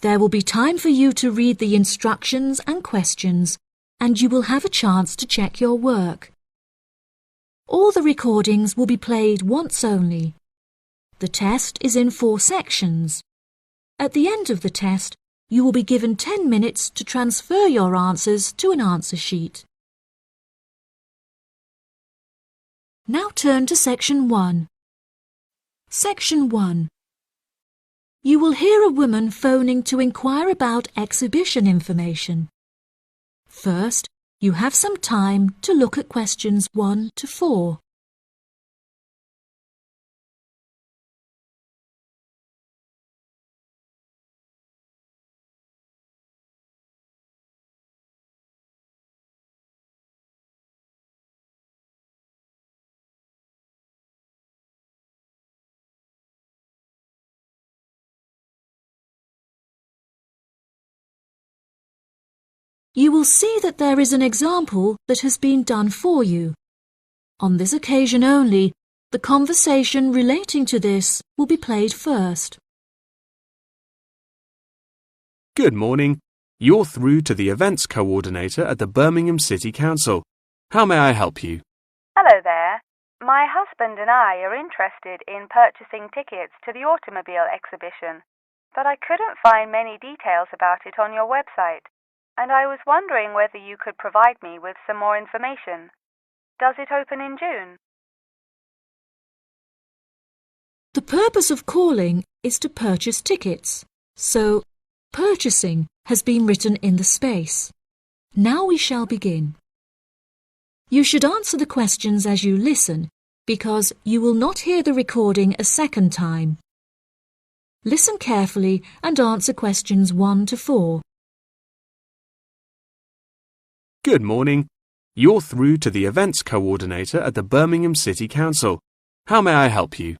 There will be time for you to read the instructions and questions, and you will have a chance to check your work. All the recordings will be played once only. The test is in 4 sections. At the end of the test, you will be given 10 minutes to transfer your answers to an answer sheet. Now turn to Section 1. Section 1. You will hear a woman phoning to inquire about exhibition information. First, you have some time to look at questions 1 to 4. You will see that there is an example that has been done for you. On this occasion only, the conversation relating to this will be played first. Good morning. You're through to the events coordinator at the Birmingham City Council. How may I help you? Hello there. My husband and I are interested in purchasing tickets to the automobile exhibition, but I couldn't find many details about it on your website, and I was wondering whether you could provide me with some more information. Does it open in June? The purpose of calling is to purchase tickets, so purchasing has been written in the space. Now we shall begin. You should answer the questions as you listen, because you will not hear the recording a second time. Listen carefully and answer questions 1 to 4. Good morning. You're through to the events coordinator at the Birmingham City Council. How may I help you?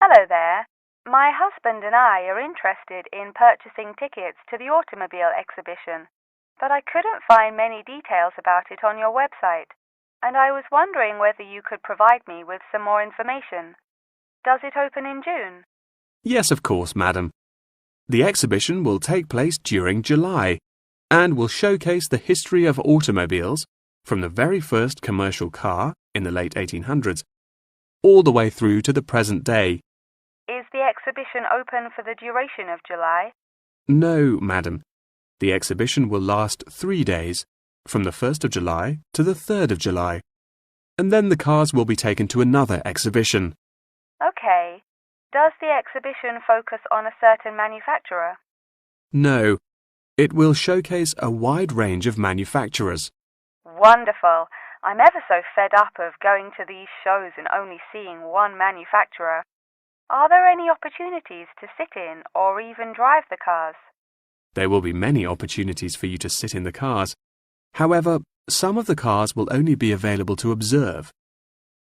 Hello there. My husband and I are interested in purchasing tickets to the automobile exhibition, but I couldn't find many details about it on your website, and I was wondering whether you could provide me with some more information. Does it open in June? Yes, of course, madam. The exhibition will take place during July and will showcase the history of automobiles from the very first commercial car in the late 1800s all the way through to the present day. Is the exhibition open for the duration of July? No, madam. The exhibition will last 3 days, from the 1st of July to the 3rd of July, and then the cars will be taken to another exhibition. Okay. Does the exhibition focus on a certain manufacturer? No. It will showcase a wide range of manufacturers. Wonderful. I'm ever so fed up of going to these shows and only seeing one manufacturer. Are there any opportunities to sit in or even drive the cars? There will be many opportunities for you to sit in the cars. However, some of the cars will only be available to observe.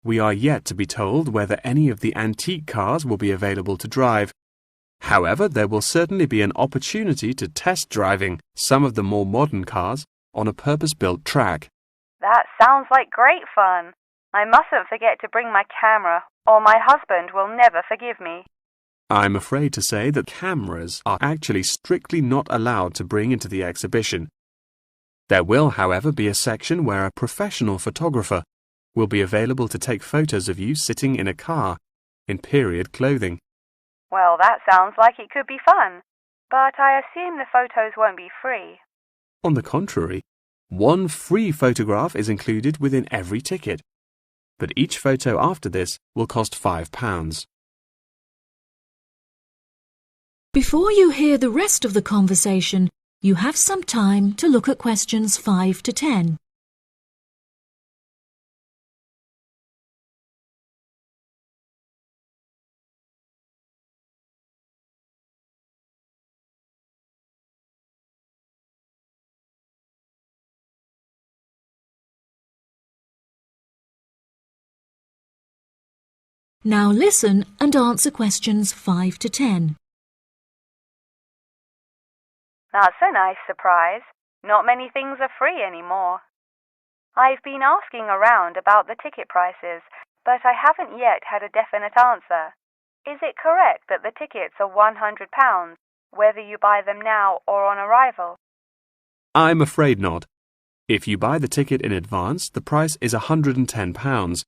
We are yet to be told whether any of the antique cars will be available to drive. However, there will certainly be an opportunity to test driving some of the more modern cars on a purpose-built track. That sounds like great fun. I mustn't forget to bring my camera, or my husband will never forgive me. I'm afraid to say that cameras are actually strictly not allowed to bring into the exhibition. There will, however, be a section where a professional photographer will be available to take photos of you sitting in a car in period clothing. Well, that sounds like it could be fun, but I assume the photos won't be free. On the contrary, one free photograph is included within every ticket, but each photo after this will cost £5. Before you hear the rest of the conversation, you have some time to look at questions 5 to 10. Now listen and answer questions 5 to 10. That's a nice surprise. Not many things are free anymore. I've been asking around about the ticket prices, but I haven't yet had a definite answer. Is it correct that the tickets are £100 whether you buy them now or on arrival? I'm afraid not. If you buy the ticket in advance, the price is £110,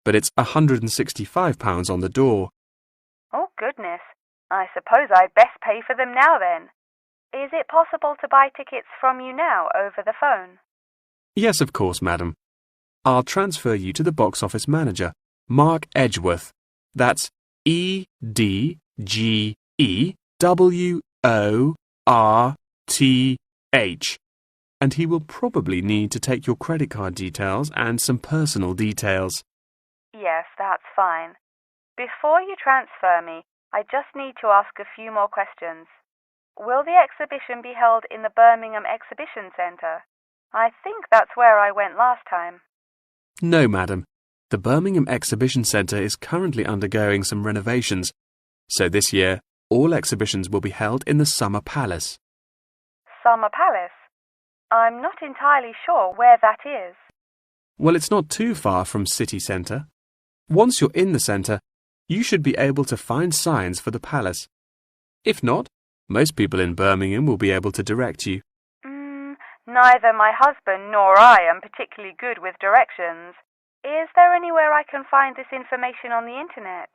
but it's £165 on the door. Oh, goodness. I suppose I'd best pay for them now then. Is it possible to buy tickets from you now over the phone? Yes, of course, madam. I'll transfer you to the box office manager, Mark Edgeworth. That's EDGEWORTH. And he will probably need to take your credit card details and some personal details. Yes, that's fine. Before you transfer me, I just need to ask a few more questions. Will the exhibition be held in the Birmingham Exhibition Centre? I think that's where I went last time. No, madam. The Birmingham Exhibition Centre is currently undergoing some renovations, so this year all exhibitions will be held in the Summer Palace. Summer Palace? I'm not entirely sure where that is. Well, it's not too far from City Centre. Once you're in the centre, you should be able to find signs for the palace. If not, most people in Birmingham will be able to direct you. Neither my husband nor I am particularly good with directions. Is there anywhere I can find this information on the internet?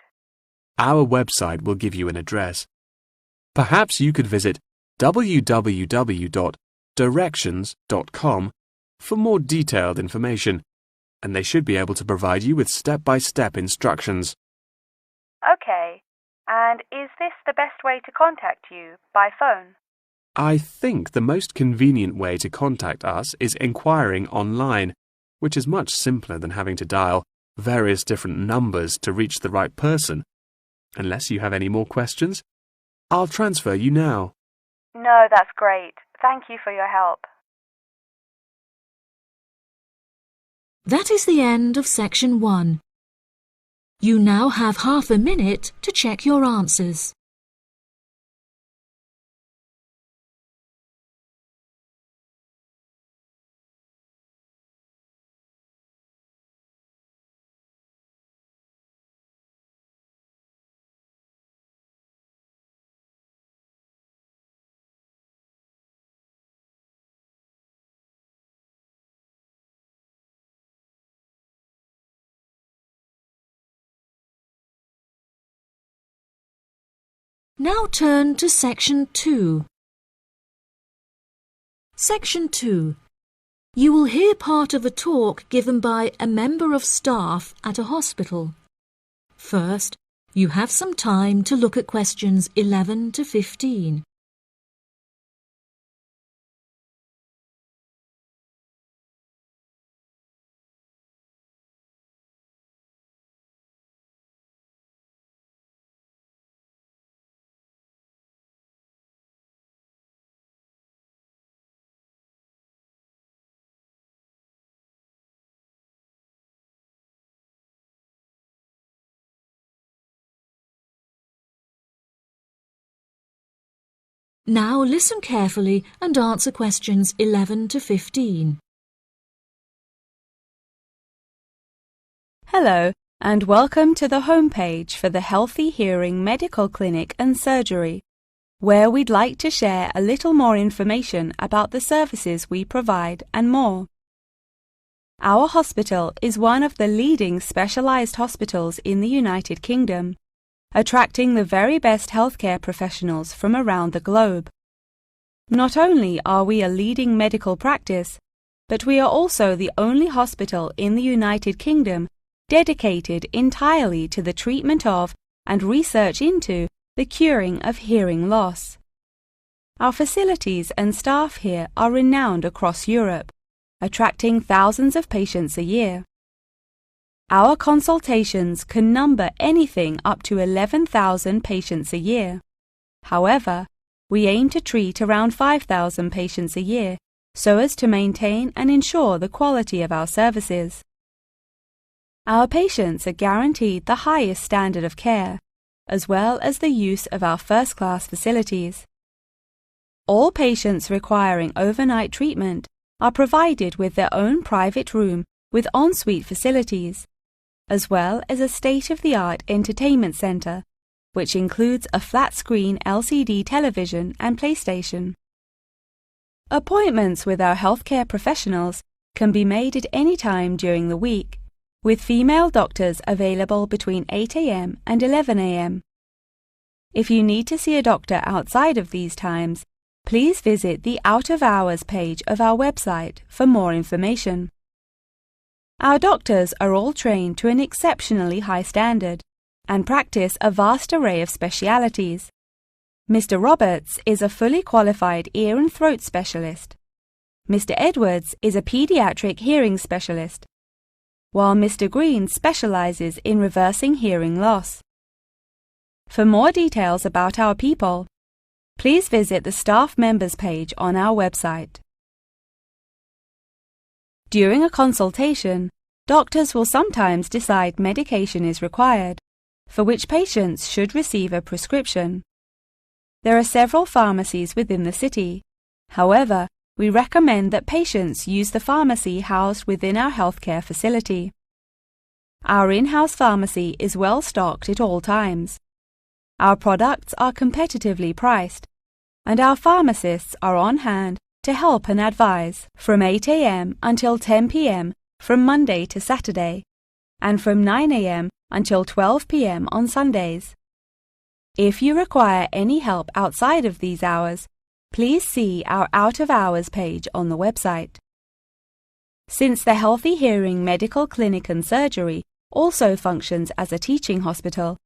Our website will give you an address. Perhaps you could visit www.directions.com for more detailed information, and they should be able to provide you with step-by-step instructions. Okay. And is this the best way to contact you, by phone? I think the most convenient way to contact us is inquiring online, which is much simpler than having to dial various different numbers to reach the right person. Unless you have any more questions, I'll transfer you now. No, that's great. Thank you for your help. That is the end of section 1. You now have half a minute to check your answers. Now turn to section 2. Section 2. You will hear part of a talk given by a member of staff at a hospital. First, you have some time to look at questions 11 to 15. Now listen carefully and answer questions 11 to 15. Hello, and welcome to the homepage for the Healthy Hearing Medical Clinic and Surgery, where we'd like to share a little more information about the services we provide and more. Our hospital is one of the leading specialised hospitals in the United Kingdom, attracting the very best healthcare professionals from around the globe. Not only are we a leading medical practice, but we are also the only hospital in the United Kingdom dedicated entirely to the treatment of and research into the curing of hearing loss. Our facilities and staff here are renowned across Europe, attracting thousands of patients a year. Our consultations can number anything up to 11,000 patients a year. However, we aim to treat around 5,000 patients a year so as to maintain and ensure the quality of our services. Our patients are guaranteed the highest standard of care, as well as the use of our first-class facilities. All patients requiring overnight treatment are provided with their own private room with ensuite facilities, as well as a state-of-the-art entertainment centre which includes a flat-screen LCD television and PlayStation. Appointments with our healthcare professionals can be made at any time during the week, with female doctors available between 8 a.m. and 11 a.m. If you need to see a doctor outside of these times, please visit the Out of Hours page of our website for more information. Our doctors are all trained to an exceptionally high standard and practice a vast array of specialities. Mr. Roberts is a fully qualified ear and throat specialist. Mr. Edwards is a pediatric hearing specialist, while Mr. Green specializes in reversing hearing loss. For more details about our people, please visit the staff members page on our website. During a consultation, doctors will sometimes decide medication is required, for which patients should receive a prescription. There are several pharmacies within the city. However, we recommend that patients use the pharmacy housed within our healthcare facility. Our in-house pharmacy is well stocked at all times. Our products are competitively priced, and our pharmacists are on hand to help and advise from 8 a.m. until 10 p.m. from Monday to Saturday, and from 9 a.m. until 12 p.m. on Sundays. If you require any help outside of these hours, please see our Out of Hours page on the website. Since the Healthy Hearing Medical Clinic and Surgery also functions as a teaching hospital,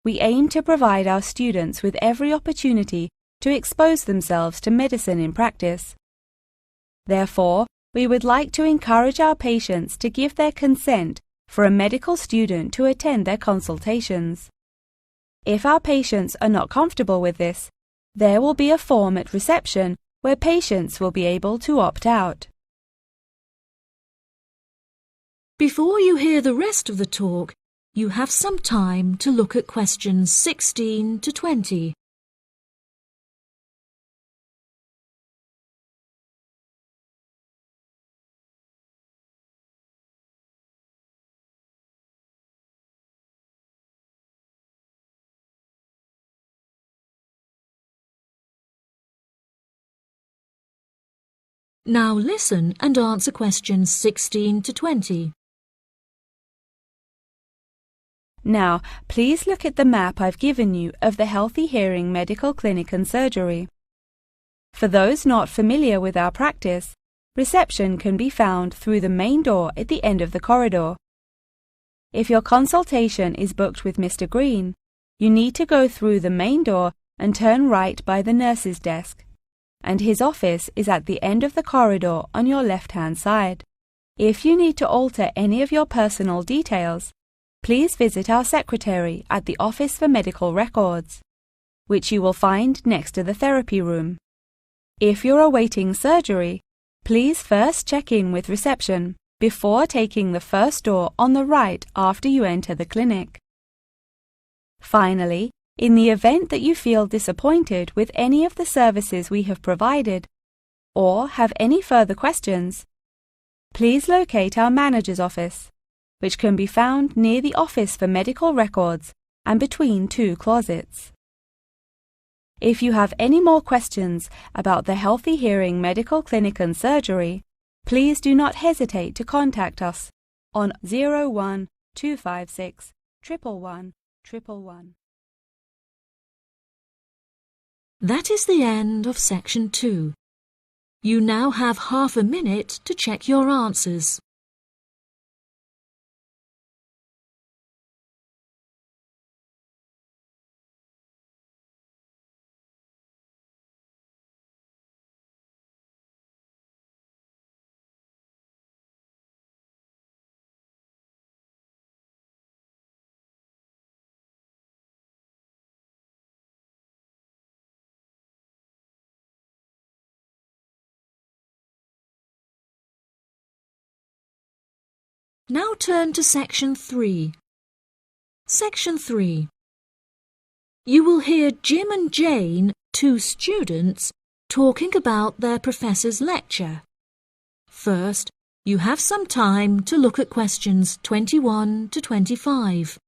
we aim to provide our students with every opportunity to expose themselves to medicine in practice. Therefore, we would like to encourage our patients to give their consent for a medical student to attend their consultations. If our patients are not comfortable with this, there will be a form at reception where patients will be able to opt out. Before you hear the rest of the talk, you have some time to look at questions 16 to 20. Now listen and answer questions 16 to 20. Now, please look at the map I've given you of the Healthy Hearing Medical Clinic and Surgery. For those not familiar with our practice, reception can be found through the main door at the end of the corridor. If your consultation is booked with Mr. Green, you need to go through the main door and turn right by the nurse's desk, and his office is at the end of the corridor on your left-hand side. If you need to alter any of your personal details, please visit our secretary at the Office for Medical Records, which you will find next to the therapy room. If you're awaiting surgery, please first check in with reception before taking the first door on the right after you enter the clinic. Finally, in the event that you feel disappointed with any of the services we have provided, or have any further questions, please locate our manager's office, which can be found near the Office for Medical Records and between two closets. If you have any more questions about the Healthy Hearing Medical Clinic and Surgery, please do not hesitate to contact us on 01 256 111 111. That is the end of section 2. You now have half a minute to check your answers. Now turn to section 3. Section 3. You will hear Jim and Jane, two students, talking about their professor's lecture. First, you have some time to look at questions 21 to 25.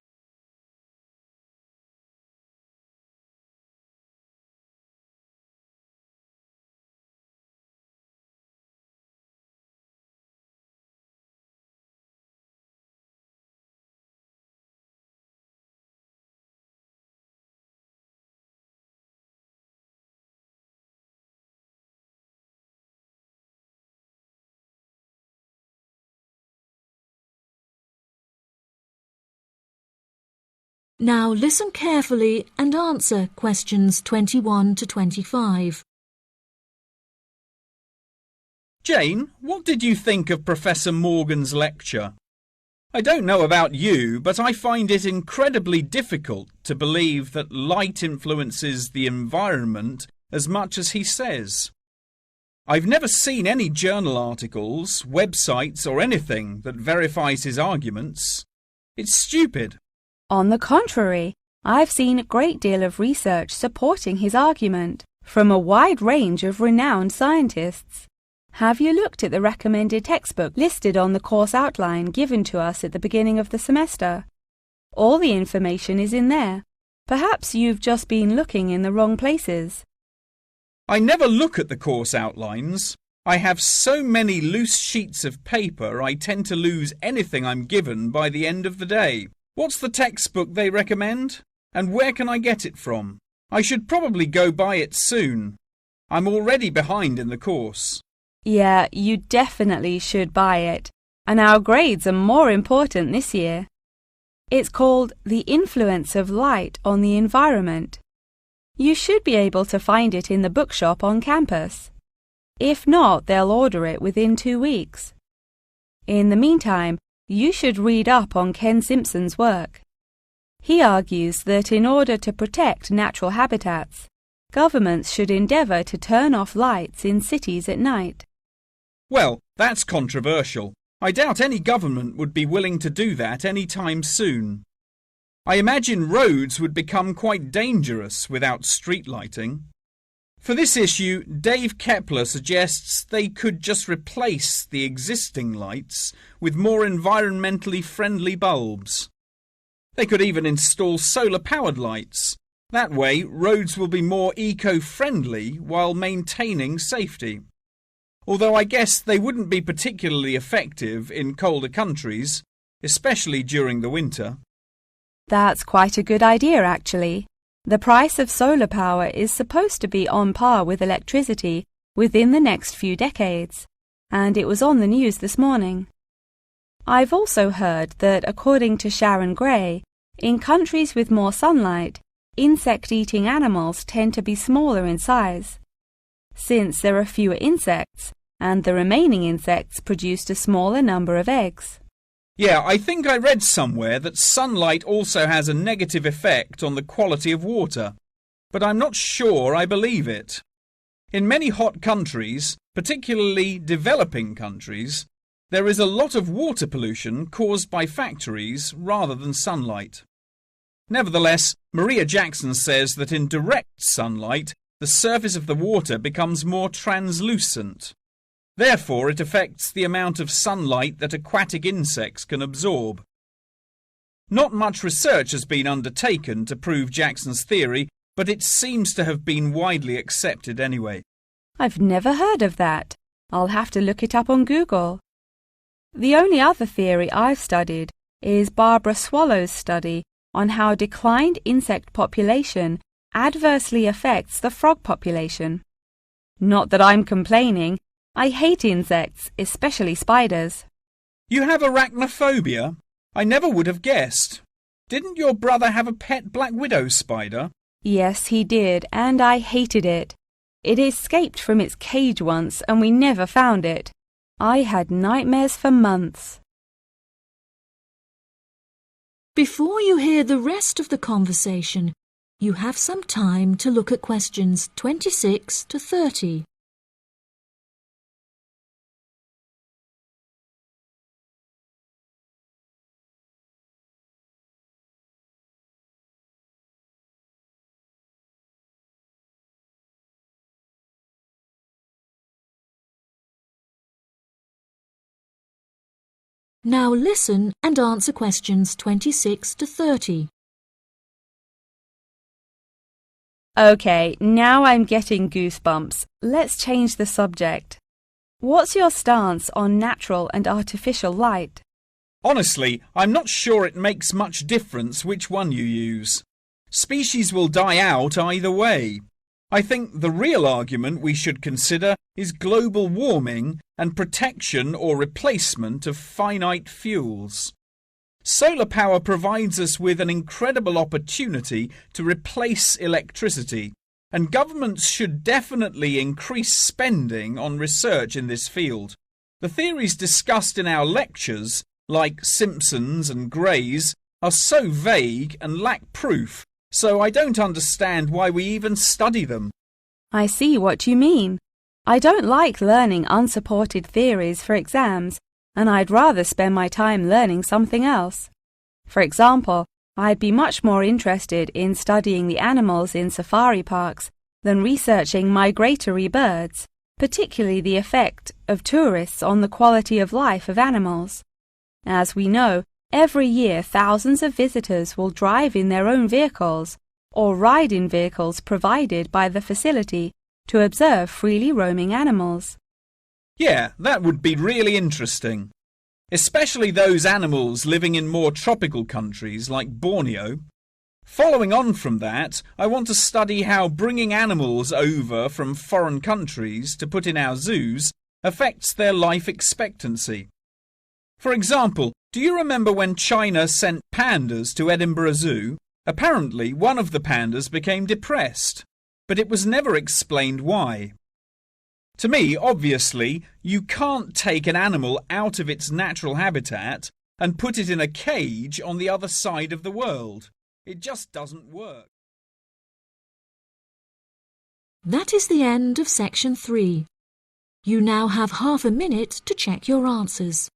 Now listen carefully and answer questions 21 to 25. Jane, what did you think of Professor Morgan's lecture? I don't know about you, but I find it incredibly difficult to believe that light influences the environment as much as he says. I've never seen any journal articles, websites or anything that verifies his arguments. It's stupid. On the contrary, I've seen a great deal of research supporting his argument from a wide range of renowned scientists. Have you looked at the recommended textbook listed on the course outline given to us at the beginning of the semester? All the information is in there. Perhaps you've just been looking in the wrong places. I never look at the course outlines. I have so many loose sheets of paper I tend to lose anything I'm given by the end of the day. What's the textbook they recommend? And where can I get it from? I should probably go buy it soon. I'm already behind in the course. Yeah, you definitely should buy it. And our grades are more important this year. It's called The Influence of Light on the Environment. You should be able to find it in the bookshop on campus. If not, they'll order it within 2 weeks. In the meantime, you should read up on Ken Simpson's work. He argues that in order to protect natural habitats, governments should endeavour to turn off lights in cities at night. Well, that's controversial. I doubt any government would be willing to do that any time soon. I imagine roads would become quite dangerous without street lighting. For this issue, Dave Kepler suggests they could just replace the existing lights with more environmentally friendly bulbs. They could even install solar-powered lights. That way, roads will be more eco-friendly while maintaining safety. Although I guess they wouldn't be particularly effective in colder countries, especially during the winter. That's quite a good idea, actually. The price of solar power is supposed to be on par with electricity within the next few decades, and it was on the news this morning. I've also heard that, according to Sharon Gray, in countries with more sunlight, insect-eating animals tend to be smaller in size. Since there are fewer insects, and the remaining insects produced a smaller number of eggs. Yeah, I think I read somewhere that sunlight also has a negative effect on the quality of water, but I'm not sure I believe it. In many hot countries, particularly developing countries, there is a lot of water pollution caused by factories rather than sunlight. Nevertheless, Maria Jackson says that in direct sunlight, the surface of the water becomes more translucent. Therefore, it affects the amount of sunlight that aquatic insects can absorb. Not much research has been undertaken to prove Jackson's theory, but it seems to have been widely accepted anyway. I've never heard of that. I'll have to look it up on Google. The only other theory I've studied is Barbara Swallow's study on how declined insect population adversely affects the frog population. Not that I'm complaining. I hate insects, especially spiders. You have arachnophobia? I never would have guessed. Didn't your brother have a pet black widow spider? Yes, he did, and I hated it. It escaped from its cage once, and we never found it. I had nightmares for months. Before you hear the rest of the conversation, you have some time to look at questions 26 to 30. Now listen and answer questions 26 to 30. Okay, now I'm getting goosebumps. Let's change the subject. What's your stance on natural and artificial light? Honestly, I'm not sure it makes much difference which one you use. Species will die out either way. I think the real argument we should consider is global warming and protection or replacement of finite fuels. Solar power provides us with an incredible opportunity to replace electricity, and governments should definitely increase spending on research in this field. The theories discussed in our lectures, like Simpson's and Gray's, are so vague and lack proof, so I don't understand why we even study them. I see what you mean. I don't like learning unsupported theories for exams, and I'd rather spend my time learning something else. For example, I'd be much more interested in studying the animals in safari parks than researching migratory birds, particularly the effect of tourists on the quality of life of animals. As we know, every year thousands of visitors will drive in their own vehicles or ride in vehicles provided by the facility to observe freely roaming animals. Yeah, that would be really interesting. Especially those animals living in more tropical countries like Borneo. Following on from that, I want to study how bringing animals over from foreign countries to put in our zoos affects their life expectancy. For example, do you remember when China sent pandas to Edinburgh Zoo? Apparently, one of the pandas became depressed, but it was never explained why. To me, obviously, you can't take an animal out of its natural habitat and put it in a cage on the other side of the world. It just doesn't work. That is the end of section 3. You now have half a minute to check your answers.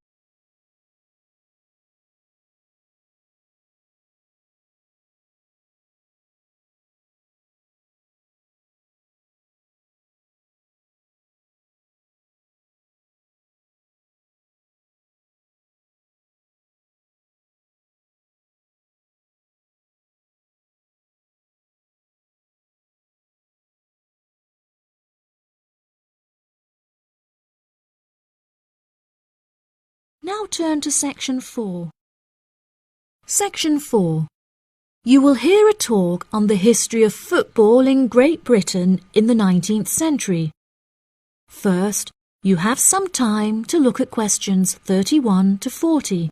Now turn to section 4. Section 4. You will hear a talk on the history of football in Great Britain in the 19th century. First, you have some time to look at questions 31 to 40.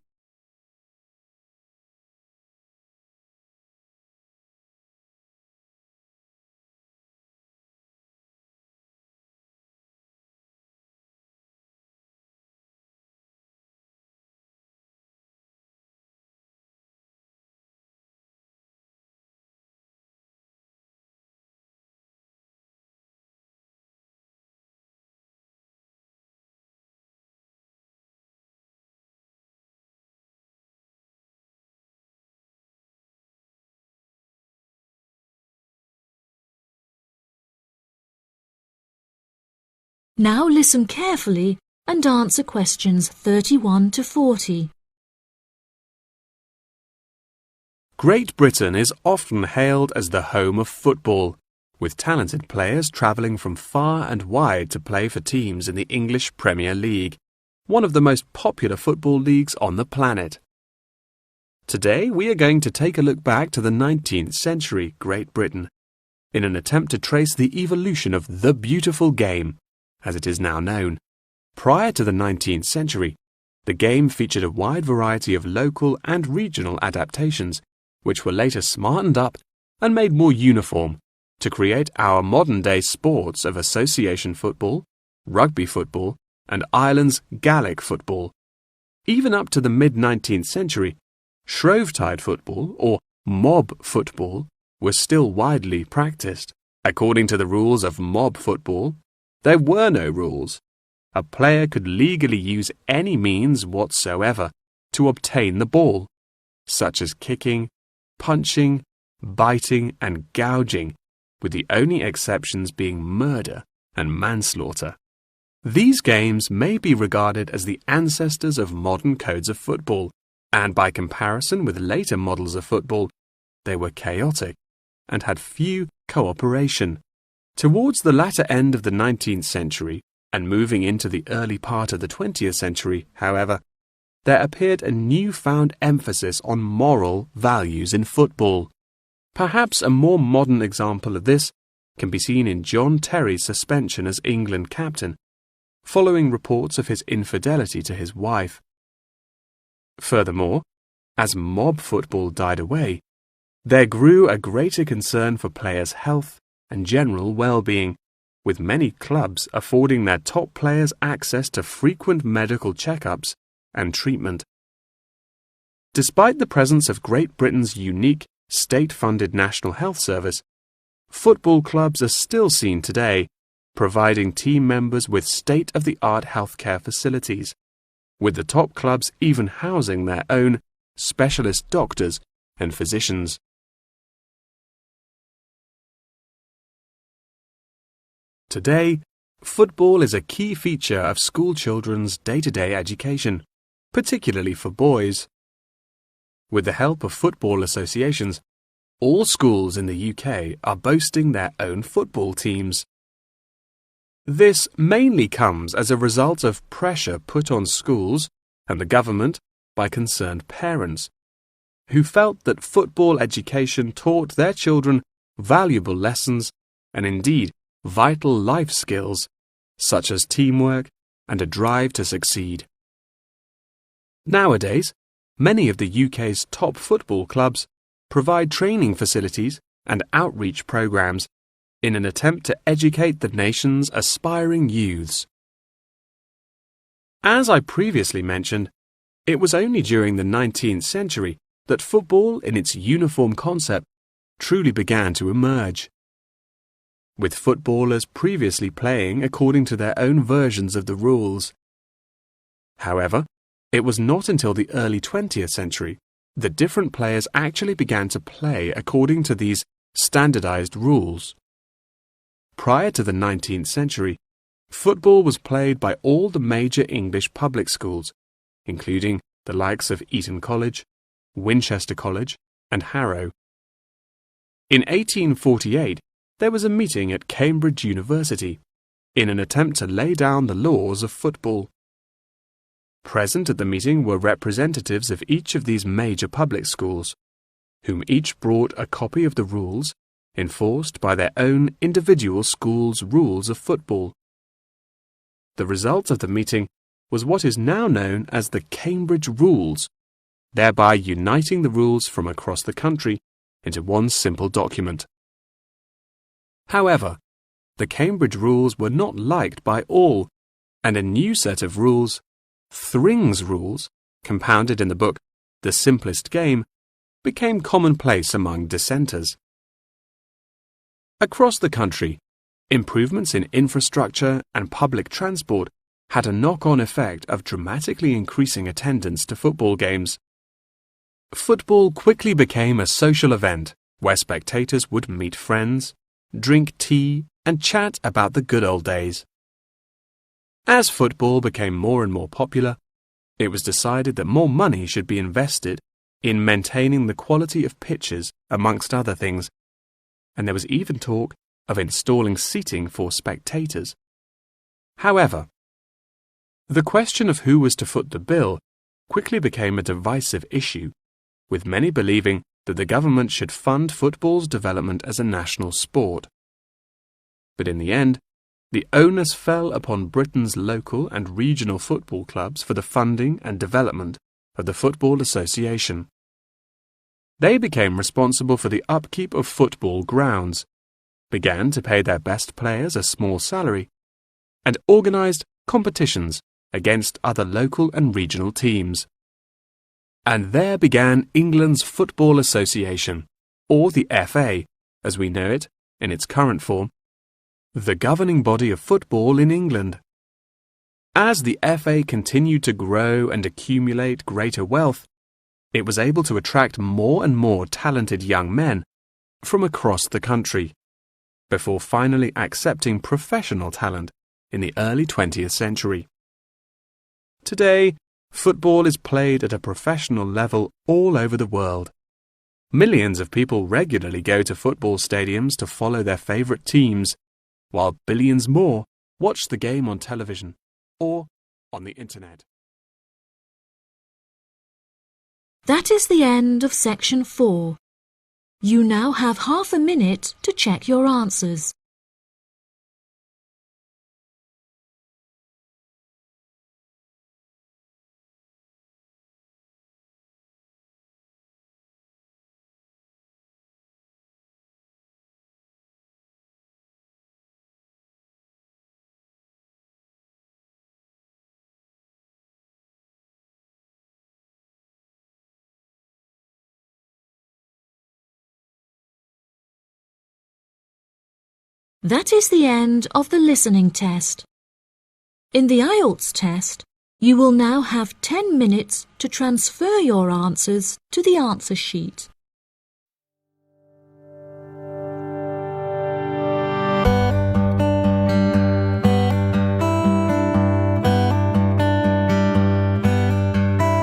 Now listen carefully and answer questions 31 to 40. Great Britain is often hailed as the home of football, with talented players travelling from far and wide to play for teams in the English Premier League, one of the most popular football leagues on the planet. Today we are going to take a look back to the 19th century Great Britain, in an attempt to trace the evolution of the beautiful game, as it is now known. Prior to the 19th century, the game featured a wide variety of local and regional adaptations, which were later smartened up and made more uniform to create our modern-day sports of association football, rugby football, and Ireland's Gaelic football. Even up to the mid-19th century, Shrovetide football, or mob football, was still widely practiced. According to the rules of mob football, there were no rules. A player could legally use any means whatsoever to obtain the ball, such as kicking, punching, biting, and gouging, with the only exceptions being murder and manslaughter. These games may be regarded as the ancestors of modern codes of football, and by comparison with later models of football, they were chaotic and had few cooperation. Towards the latter end of the 19th century and moving into the early part of the 20th century, however, there appeared a newfound emphasis on moral values in football. Perhaps a more modern example of this can be seen in John Terry's suspension as England captain, following reports of his infidelity to his wife. Furthermore, as mob football died away, there grew a greater concern for players' health and general well-being, with many clubs affording their top players access to frequent medical checkups and treatment. Despite the presence of Great Britain's unique state-funded National Health Service, football clubs are still seen today providing team members with state-of-the-art healthcare facilities, with the top clubs even housing their own specialist doctors and physicians. Today, football is a key feature of school children's day-to-day education, particularly for boys. With the help of football associations, all schools in the UK are boasting their own football teams. This mainly comes as a result of pressure put on schools and the government by concerned parents, who felt that football education taught their children valuable lessons and indeed vital life skills, such as teamwork and a drive to succeed. Nowadays, many of the UK's top football clubs provide training facilities and outreach programs in an attempt to educate the nation's aspiring youths. As I previously mentioned, it was only during the 19th century that football in its uniform concept truly began to emerge, with footballers previously playing according to their own versions of the rules. However, it was not until the early 20th century that different players actually began to play according to these standardized rules. Prior to the 19th century, football was played by all the major English public schools, including the likes of Eton College, Winchester College, and Harrow. In 1848, there was a meeting at Cambridge University in an attempt to lay down the laws of football. Present at the meeting were representatives of each of these major public schools, whom each brought a copy of the rules enforced by their own individual school's rules of football. The result of the meeting was what is now known as the Cambridge Rules, thereby uniting the rules from across the country into one simple document. However, the Cambridge Rules were not liked by all, and a new set of rules, Thring's Rules, compounded in the book The Simplest Game, became commonplace among dissenters. Across the country, improvements in infrastructure and public transport had a knock-on effect of dramatically increasing attendance to football games. Football quickly became a social event where spectators would meet friends, drink tea, and chat about the good old days. As football became more and more popular, it was decided that more money should be invested in maintaining the quality of pitches, amongst other things, and there was even talk of installing seating for spectators. However, the question of who was to foot the bill quickly became a divisive issue, with many believing that the government should fund football's development as a national sport. But in the end, the onus fell upon Britain's local and regional football clubs for the funding and development of the Football Association. They became responsible for the upkeep of football grounds, began to pay their best players a small salary, and organised competitions against other local and regional teams. And there began England's Football Association, or the FA, as we know it in its current form, the governing body of football in England. As the FA continued to grow and accumulate greater wealth, it was able to attract more and more talented young men from across the country, before finally accepting professional talent in the early 20th century. Today, football is played at a professional level all over the world. Millions of people regularly go to football stadiums to follow their favourite teams, while billions more watch the game on television or on the internet. That is the end of section 4. You now have half a minute to check your answers. That is the end of the listening test. In the Ielts test, you will now have 10 minutes to transfer your answers to the answer sheet.